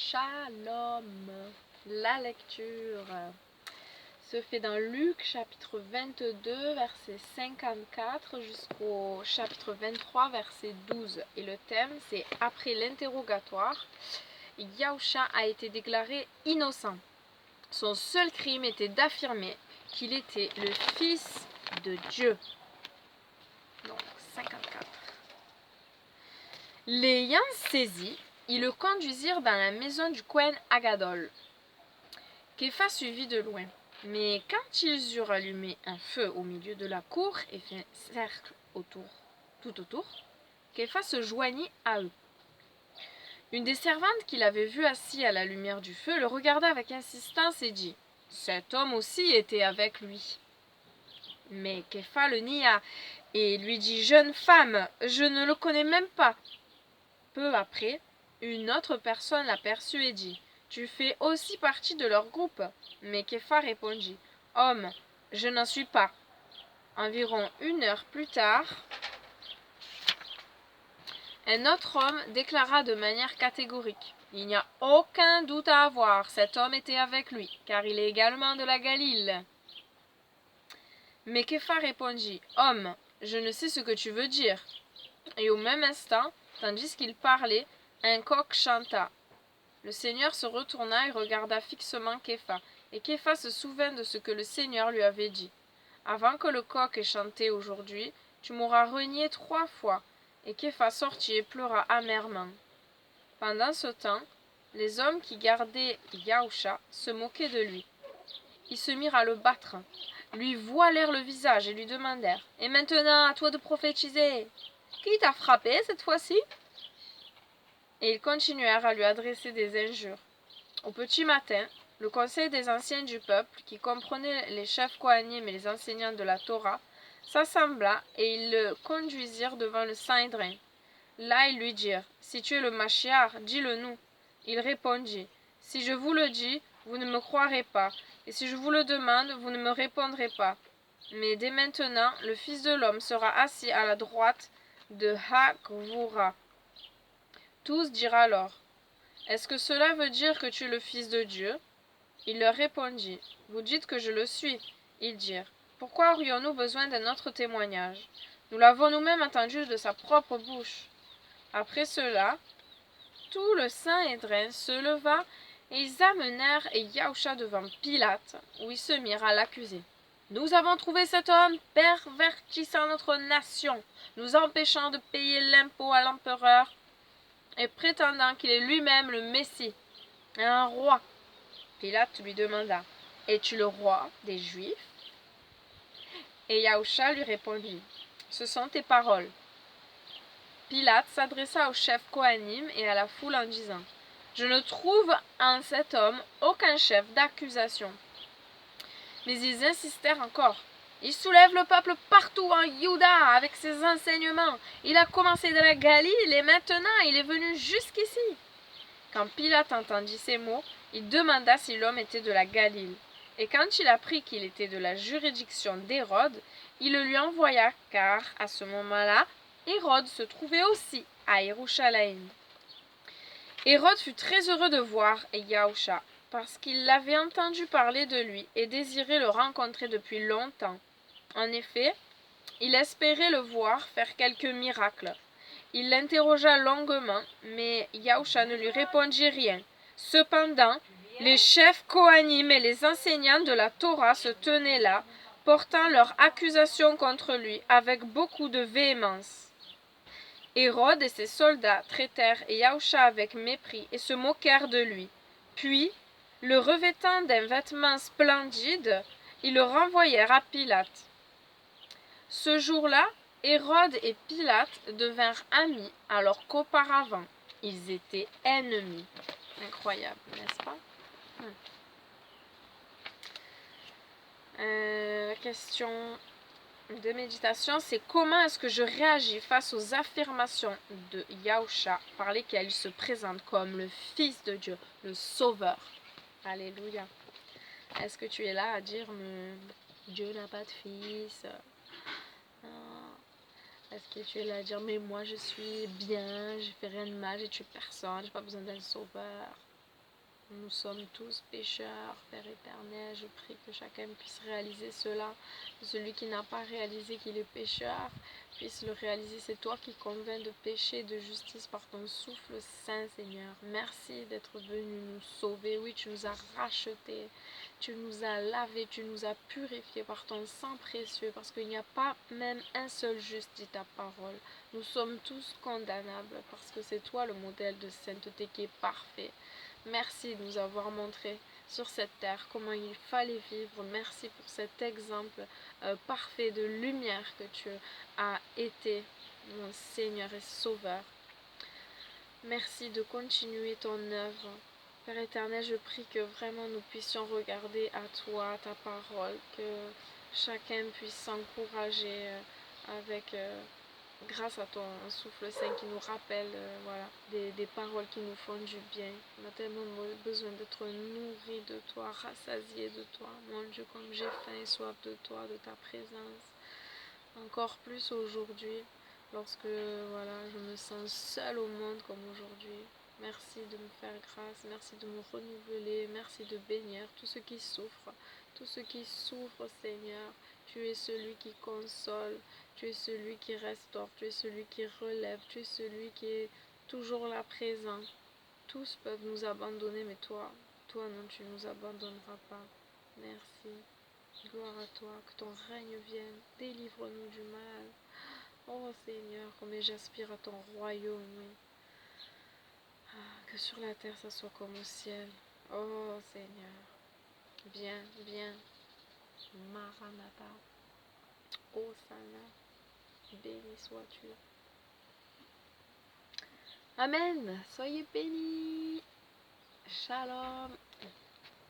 Shalom. La lecture se fait dans Luc chapitre 22 verset 54 jusqu'au chapitre 23 verset 12. Et le thème c'est après l'interrogatoire, Yahusha a été déclaré innocent. Son seul crime était d'affirmer qu'il était le fils de Dieu. Donc 54. L'ayant saisi, ils le conduisirent dans la maison du Kohen Agadol. Képha suivit de loin. Mais quand ils eurent allumé un feu au milieu de la cour et fait un cercle tout autour, Képha se joignit à eux. Une des servantes qu'il avait vu assis à la lumière du feu le regarda avec insistance et dit « Cet homme aussi était avec lui. » Mais Képha le nia et lui dit « Jeune femme, je ne le connais même pas. » Peu après, une autre personne l'aperçut et dit « Tu fais aussi partie de leur groupe ?» Mais Képha répondit « Homme, je n'en suis pas. » Environ 1 heure plus tard, un autre homme déclara de manière catégorique « Il n'y a aucun doute à avoir, cet homme était avec lui, car il est également de la Galile. » Mais Képha répondit « Homme, je ne sais ce que tu veux dire. » Et au même instant, tandis qu'il parlait, un coq chanta. Le Seigneur se retourna et regarda fixement Képha, et Képha se souvint de ce que le Seigneur lui avait dit. « Avant que le coq ait chanté aujourd'hui, tu m'auras renié 3 fois. » Et Képha sortit et pleura amèrement. Pendant ce temps, les hommes qui gardaient Yahusha se moquaient de lui. Ils se mirent à le battre, lui voilèrent le visage et lui demandèrent « Et maintenant, à toi de prophétiser. Qui t'a frappé cette fois-ci » Et ils continuèrent à lui adresser des injures. Au petit matin, le conseil des anciens du peuple, qui comprenait les chefs kohanim et les enseignants de la Torah, s'assembla et ils le conduisirent devant le Sanhédrin. Là, ils lui dirent « Si tu es le Mashiach, dis-le-nous. » Il répondit « Si je vous le dis, vous ne me croirez pas, et si je vous le demande, vous ne me répondrez pas. Mais dès maintenant, le Fils de l'homme sera assis à la droite de Ha-Gvura. » Tous dirent alors « Est-ce que cela veut dire que tu es le Fils de Dieu ?» Il leur répondit « Vous dites que je le suis. » Ils dirent « Pourquoi aurions-nous besoin d'un autre témoignage? Nous l'avons nous-mêmes entendu de sa propre bouche. » Après cela, tout le Sanhédrin se leva et ils amenèrent Yahusha devant Pilate, où ils se mirent à l'accuser. « Nous avons trouvé cet homme pervertissant notre nation, nous empêchant de payer l'impôt à l'empereur et prétendant qu'il est lui-même le Messie, un roi. » Pilate lui demanda « Es-tu le roi des Juifs ?» Et Yahusha lui répondit « Ce sont tes paroles. » Pilate s'adressa au chef kohanim et à la foule en disant « Je ne trouve en cet homme aucun chef d'accusation. » Mais ils insistèrent encore. « Il soulève le peuple partout en Juda avec ses enseignements. Il a commencé de la Galile et maintenant il est venu jusqu'ici. » Quand Pilate entendit ces mots, il demanda si l'homme était de la Galile. Et quand il apprit qu'il était de la juridiction d'Hérode, il le lui envoya car, à ce moment-là, Hérode se trouvait aussi à Yerushalayim. Hérode fut très heureux de voir Yahusha, parce qu'il l'avait entendu parler de lui et désirait le rencontrer depuis longtemps. En effet, il espérait le voir faire quelques miracles. Il l'interrogea longuement, mais Yahusha ne lui répondit rien. Cependant, les chefs kohanim et les enseignants de la Torah se tenaient là, portant leurs accusations contre lui avec beaucoup de véhémence. Hérode et ses soldats traitèrent Yahusha avec mépris et se moquèrent de lui. Puis, le revêtant d'un vêtement splendide, ils le renvoyèrent à Pilate. Ce jour-là, Hérode et Pilate devinrent amis alors qu'auparavant, ils étaient ennemis. Incroyable, n'est-ce pas? Question de méditation, c'est comment est-ce que je réagis face aux affirmations de Yahusha par lesquelles il se présente comme le Fils de Dieu, le Sauveur. Alléluia. Est-ce que tu es là à dire Dieu n'a pas de fils? Est-ce que tu es là à dire mais moi je suis bien, je fais rien de mal, j'ai tué personne, j'ai pas besoin d'un sauveur? Nous sommes tous pécheurs, Père éternel. Je prie que chacun puisse réaliser cela. Celui qui n'a pas réalisé qu'il est pécheur puisse le réaliser. C'est toi qui convaincs de péché, de justice par ton souffle saint, Seigneur. Merci d'être venu nous sauver. Oui, tu nous as rachetés. Tu nous as lavés, tu nous as purifiés par ton sang précieux, parce qu'il n'y a pas même un seul juste, dit ta parole. Nous sommes tous condamnables, parce que c'est toi le modèle de sainteté qui est parfait. Merci de nous avoir montré sur cette terre comment il fallait vivre. Merci pour cet exemple parfait de lumière que tu as été, mon Seigneur et Sauveur. Merci de continuer ton œuvre. Père éternel, je prie que vraiment nous puissions regarder à toi, à ta parole, que chacun puisse s'encourager avec, grâce à ton souffle saint qui nous rappelle voilà, des paroles qui nous font du bien. On a tellement besoin d'être nourris de toi, rassasiés de toi. Mon Dieu, comme j'ai faim et soif de toi, de ta présence. Encore plus aujourd'hui, lorsque voilà, je me sens seule au monde comme aujourd'hui. Merci de me faire grâce, merci de me renouveler, merci de bénir tous ceux qui souffrent, tous ceux qui souffrent, Seigneur. Tu es celui qui console, tu es celui qui restaure, tu es celui qui relève, tu es celui qui est toujours là présent. Tous peuvent nous abandonner, mais toi non, tu ne nous abandonneras pas. Merci. Gloire à toi, que ton règne vienne, délivre-nous du mal. Oh Seigneur, combien j'aspire à ton royaume, oui. Que sur la terre ça soit comme au ciel. Oh Seigneur, viens, viens. Maranatha, Hosanna, béni sois-tu. Amen, soyez bénis. Shalom.